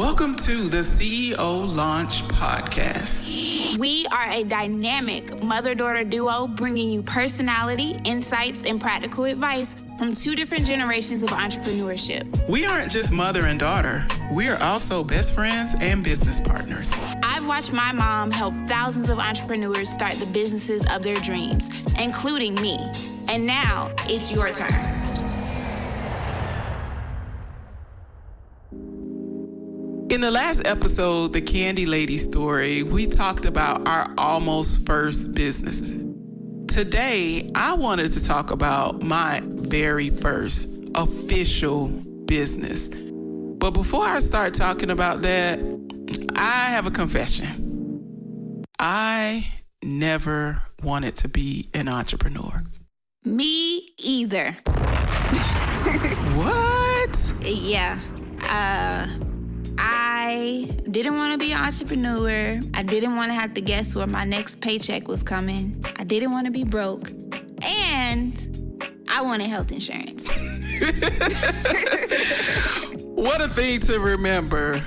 Welcome to the CEO Launch Podcast. We are a dynamic mother-daughter duo bringing you personality, insights, and practical advice from two different generations of entrepreneurship. We aren't just mother and daughter. We are also best friends and business partners. I've watched my mom help thousands of entrepreneurs start the businesses of their dreams, including me. And now it's your turn. In the last episode, The Candy Lady Story, we talked about our almost first businesses. Today, I wanted to talk about my very first official business. But before I start talking about that, I have a confession. I never wanted to be an entrepreneur. Me either. What? Yeah. I didn't want to be an entrepreneur. I didn't want to have to guess where my next paycheck was coming. I didn't want to be broke. And I wanted health insurance. What a thing to remember,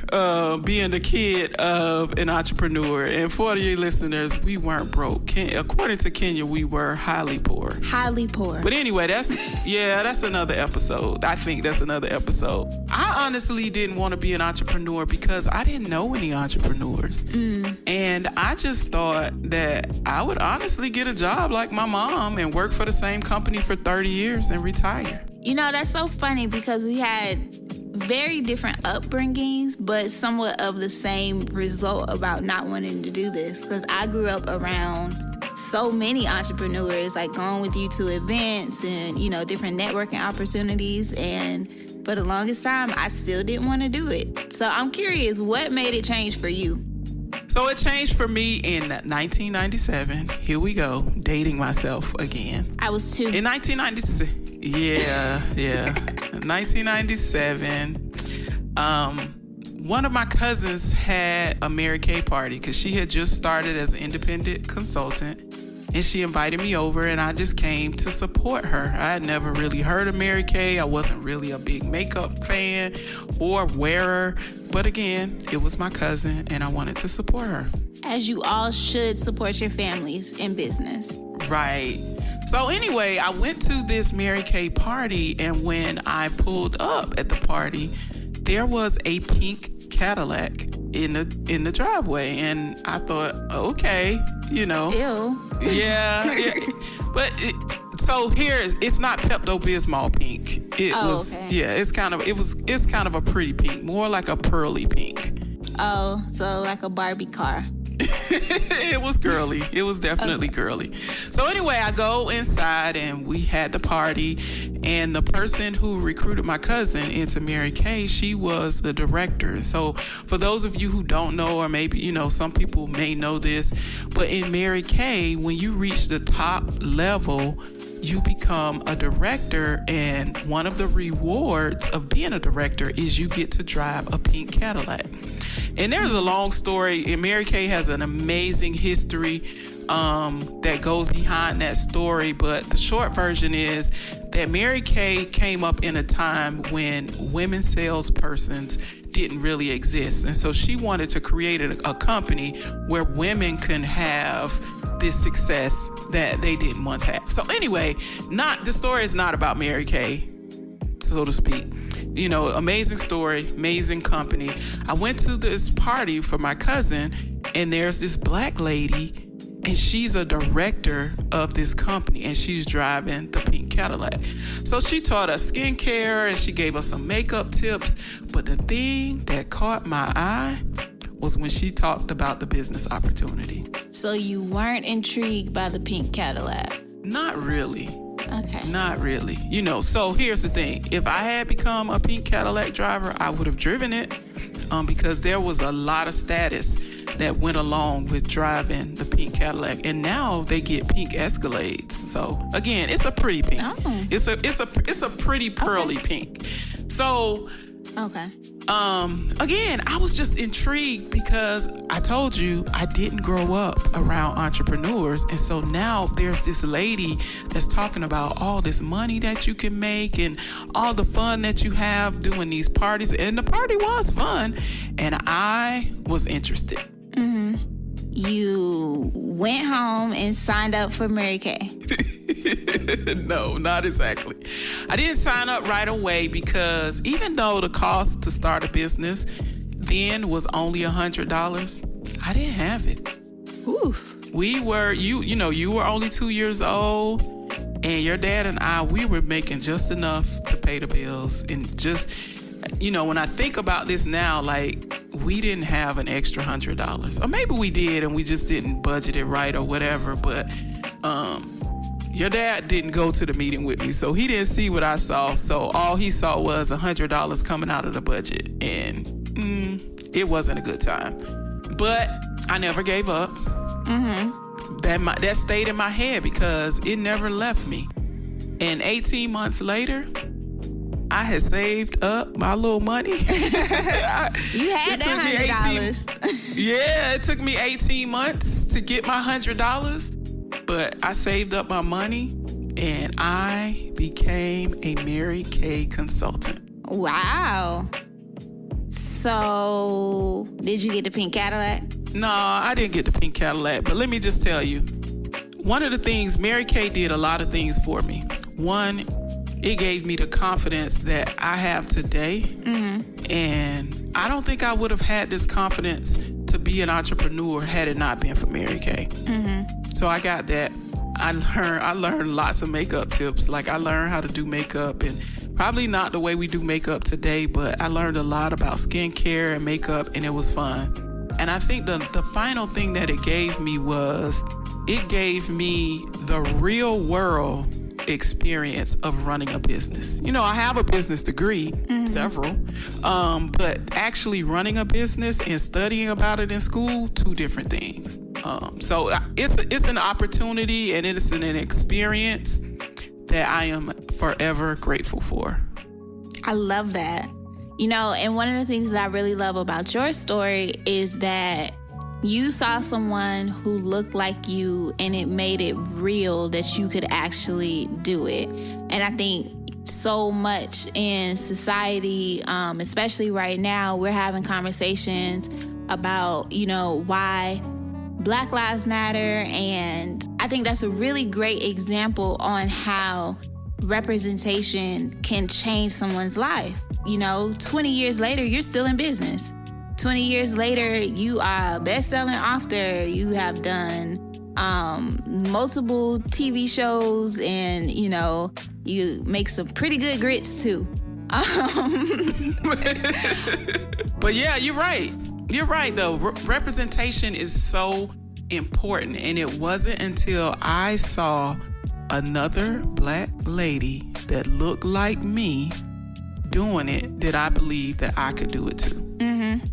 being the kid of an entrepreneur. And for you listeners, we weren't broke. According to Kenya, we were highly poor. Highly poor. But anyway, that's another episode. I think that's another episode. I honestly didn't want to be an entrepreneur because I didn't know any entrepreneurs. And I just thought that I would honestly get a job like my mom and work for the same company for 30 years and retire. You know, that's so funny because we had very different upbringings, but somewhat of the same result about not wanting to do this. Because I grew up around so many entrepreneurs, like going with you to events and, you know, different networking opportunities. And for the longest time, I still didn't want to do it. So I'm curious, what made it change for you? So it changed for me in 1997. Here we go, dating myself again. I was 2. In 1996. Yeah. 1997, one of my cousins had a Mary Kay party because she had just started as an independent consultant, and she invited me over, and I just came to support her. I had never really heard of Mary Kay. I wasn't really a big makeup fan or wearer, but again, it was my cousin, and I wanted to support her. As you all should support your families in business. Right. So anyway, I went to this Mary Kay party, and when I pulled up at the party, there was a pink Cadillac in the driveway, and I thought, okay, you know. Ew. Yeah. But it's not Pepto-Bismol pink. Okay. Yeah, it's kind of a pretty pink, more like a pearly pink. Oh, so like a Barbie car. It was girly. It was definitely girly. So anyway, I go inside and we had the party, and the person who recruited my cousin into Mary Kay, she was the director. So for those of you who don't know, or maybe, you know, some people may know this, but in Mary Kay, when you reach the top level, you become a director, and one of the rewards of being a director is you get to drive a pink Cadillac. And there's a long story, and Mary Kay has an amazing history that goes behind that story, but the short version is that Mary Kay came up in a time when women salespersons didn't really exist, and so she wanted to create a company where women can have this success that they didn't once have. So anyway, the story is not about Mary Kay, so to speak. You know, amazing story, amazing company. I went to this party for my cousin, and there's this black lady, and she's a director of this company, and she's driving the pink Cadillac. So she taught us skincare, and she gave us some makeup tips. But the thing that caught my eye was when she talked about the business opportunity. So you weren't intrigued by the pink Cadillac? Not really. Okay. Not really. You know, so here's the thing. If I had become a pink Cadillac driver, I would have driven it because there was a lot of status that went along with driving the pink Cadillac. And now they get pink Escalades. So again, it's a pretty pink. Oh. It's a pretty pearly pink. So okay. Again, I was just intrigued because I told you I didn't grow up around entrepreneurs. And so now there's this lady that's talking about all this money that you can make and all the fun that you have doing these parties. And the party was fun. And I was interested. Mm-hmm. You went home and signed up for Mary Kay. No, not exactly. I didn't sign up right away because even though the cost to start a business then was only $100, I didn't have it. Oof. We were, you were only 2 years old, and your dad and I, we were making just enough to pay the bills. And just, when I think about this now, like, we didn't have an extra $100. Or maybe we did and we just didn't budget it right or whatever. But your dad didn't go to the meeting with me, so he didn't see what I saw. So all he saw was $100 coming out of the budget. And it wasn't a good time. But I never gave up. Mm-hmm. That stayed in my head because it never left me. And 18 months later, I had saved up my little money. You had that $100. Yeah, it took me 18 months to get my $100. But I saved up my money and I became a Mary Kay consultant. Wow. So, did you get the pink Cadillac? No, I didn't get the pink Cadillac. But let me just tell you, one of the things, Mary Kay did a lot of things for me. One, it gave me the confidence that I have today. Mm-hmm. And I don't think I would have had this confidence to be an entrepreneur had it not been for Mary Kay. Mm-hmm. So I got that. I learned lots of makeup tips. Like, I learned how to do makeup, and probably not the way we do makeup today, but I learned a lot about skincare and makeup, and it was fun. And I think the final thing that it gave me was, it gave me the real world experience of running a business. I have a business degree, several, but actually running a business and studying about it in school, two different things. So it's an opportunity and it's an experience that I am forever grateful for. I love that. And one of the things that I really love about your story is that you saw someone who looked like you and it made it real that you could actually do it. And I think so much in society, especially right now, we're having conversations about, why Black Lives Matter. And I think that's a really great example on how representation can change someone's life. 20 years later, you're still in business. 20 years later, you are a best-selling author. You have done multiple TV shows, and, you make some pretty good grits, too. But yeah, you're right. You're right, though. Representation is so important, and it wasn't until I saw another Black lady that looked like me doing it that I believed that I could do it, too. Mm-hmm.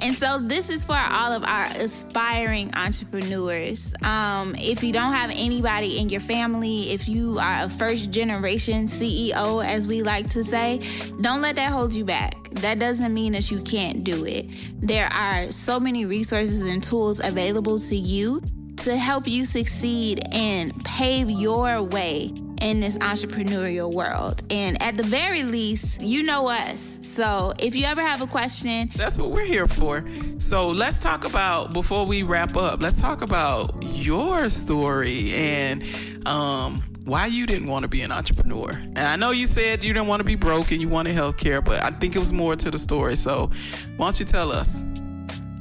And so this is for all of our aspiring entrepreneurs. If you don't have anybody in your family, if you are a first generation CEO, as we like to say, don't let that hold you back. That doesn't mean that you can't do it. There are so many resources and tools available to you to help you succeed and pave your way in this entrepreneurial world. And at the very least, you know us. So if you ever have a question, that's what we're here for. So let's talk about, before we wrap up, let's talk about your story and why you didn't want to be an entrepreneur. And I know you said you didn't want to be broke and you wanted healthcare, but I think it was more to the story. So why don't you tell us?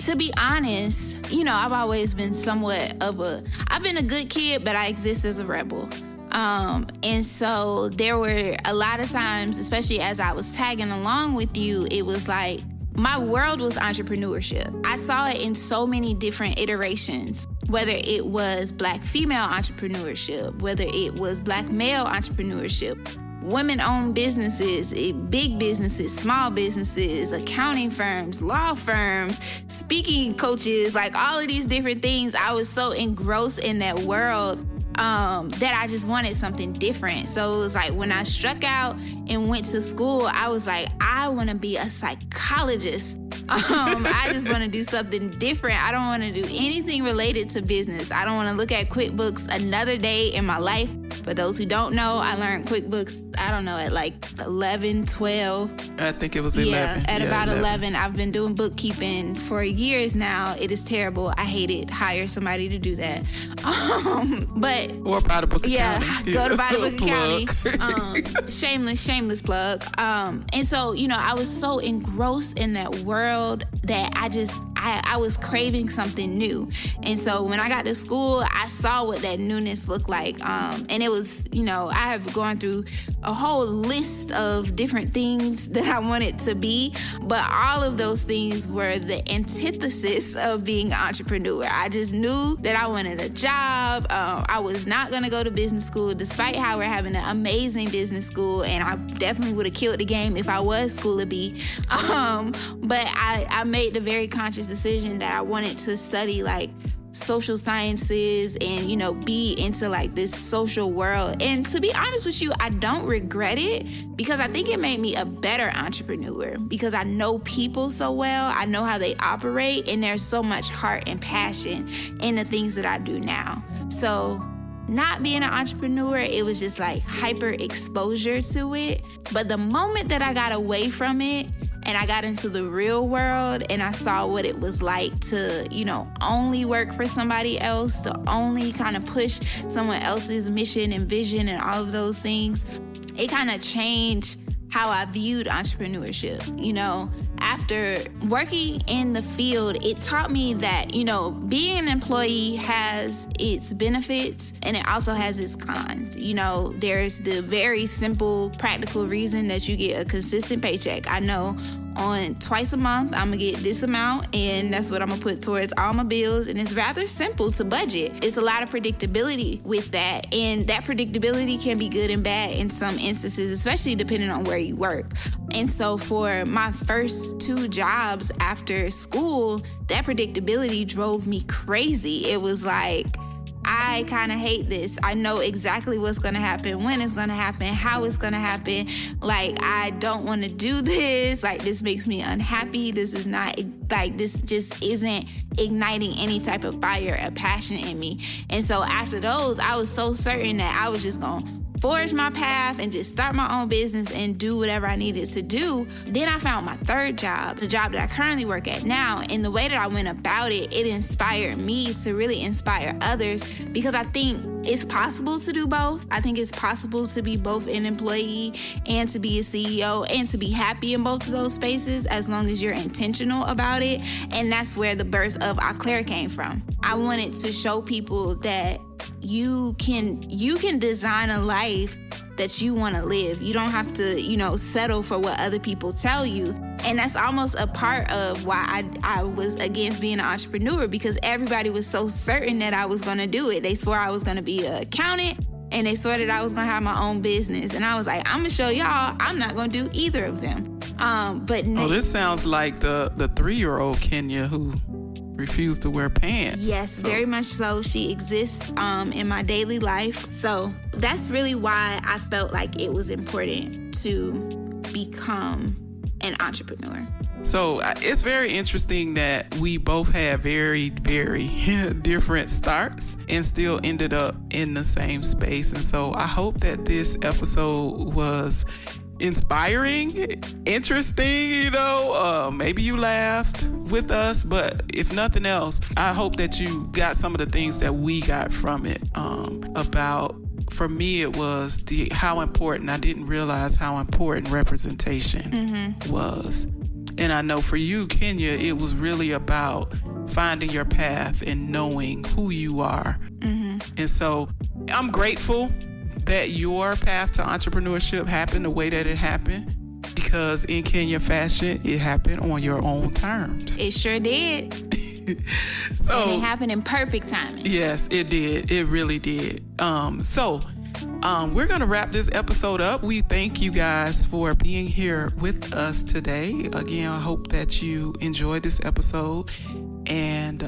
To be honest, I've always been I've been a good kid, but I exist as a rebel. And so there were a lot of times, especially as I was tagging along with you, it was like my world was entrepreneurship. I saw it in so many different iterations, whether it was Black female entrepreneurship, whether it was Black male entrepreneurship, women-owned businesses, big businesses, small businesses, accounting firms, law firms, speaking coaches, like all of these different things. I was so engrossed in that world that I just wanted something different. So it was like when I struck out and went to school, I was like, I want to be a psychologist. I just want to do something different. I don't want to do anything related to business. I don't want to look at QuickBooks another day in my life. For those who don't know, I learned QuickBooks, I don't know, at like 11, 12. I think it was 11. Yeah, at about 11. I've been doing bookkeeping for years now. It is terrible. I hate it. Hire somebody to do that. Or buy the book accounting. Go to buy the book accounting. Shameless plug. And so, I was so engrossed in that world that I was craving something new. And so when I got to school, I saw what that newness looked like. And it was, I have gone through a whole list of different things that I wanted to be, but all of those things were the antithesis of being an entrepreneur. I just knew that I wanted a job. I was not going to go to business school, despite how we're having an amazing business school, and I definitely would have killed the game if I was School B. But I made the very conscious decision that I wanted to study like social sciences and, be into like this social world. And to be honest with you, I don't regret it, because I think it made me a better entrepreneur, because I know people so well. I know how they operate, and there's so much heart and passion in the things that I do now. So not being an entrepreneur, it was just like hyper exposure to it. But the moment that I got away from it and I got into the real world and I saw what it was like to, only work for somebody else, to only kind of push someone else's mission and vision and all of those things, it kind of changed how I viewed entrepreneurship. After working in the field, it taught me that, being an employee has its benefits and it also has its cons. There's the very simple, practical reason that you get a consistent paycheck. I know on twice a month, I'm gonna get this amount, and that's what I'm gonna put towards all my bills. And it's rather simple to budget. It's a lot of predictability with that, and that predictability can be good and bad in some instances, especially depending on where you work. And so for my first 2 jobs after school, that predictability drove me crazy. It was like, I kind of hate this. I know exactly what's going to happen, when it's going to happen, how it's going to happen. Like, I don't want to do this. Like, this makes me unhappy. This is not, like, this just isn't igniting any type of fire or passion in me. And so after those, I was so certain that I was just going to forge my path and just start my own business and do whatever I needed to do. Then I found my 3rd job, the job that I currently work at now. And the way that I went about it, it inspired me to really inspire others, because I think it's possible to do both. I think it's possible to be both an employee and to be a CEO and to be happy in both of those spaces, as long as you're intentional about it. And that's where the birth of Au Claire came from. I wanted to show people that you can design a life that you want to live. You don't have to, settle for what other people tell you. And that's almost a part of why I was against being an entrepreneur, because everybody was so certain that I was going to do it. They swore I was going to be an accountant, and they swore that I was going to have my own business. And I was like, I'm going to show y'all I'm not going to do either of them. This sounds like the 3-year-old Kenya who refused to wear pants. Yes, very much so. She exists in my daily life. So that's really why I felt like it was important to become an entrepreneur. So it's very interesting that we both had very, very different starts and still ended up in the same space. And so I hope that this episode was inspiring, interesting, maybe you laughed with us, but if nothing else, I hope that you got some of the things that we got from it. For me, it was how important, I didn't realize how important representation was. And I know for you, Kenya, it was really about finding your path and knowing who you are. And so I'm grateful that your path to entrepreneurship happened the way that it happened, because in Kenya fashion, it happened on your own terms. It sure did. So, and it happened in perfect timing. Yes, it did. It really did. We're going to wrap this episode up. We thank you guys for being here with us today. Again, I hope that you enjoyed this episode. And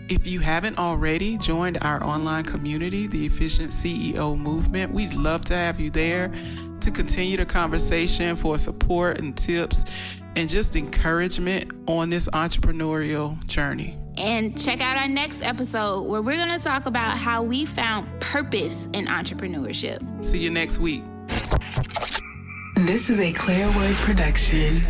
if you haven't already joined our online community, the Efficient CEO Movement, we'd love to have you there to continue the conversation, for support and tips and just encouragement on this entrepreneurial journey. And check out our next episode where we're going to talk about how we found purpose in entrepreneurship. See you next week. This is a Clearwood production.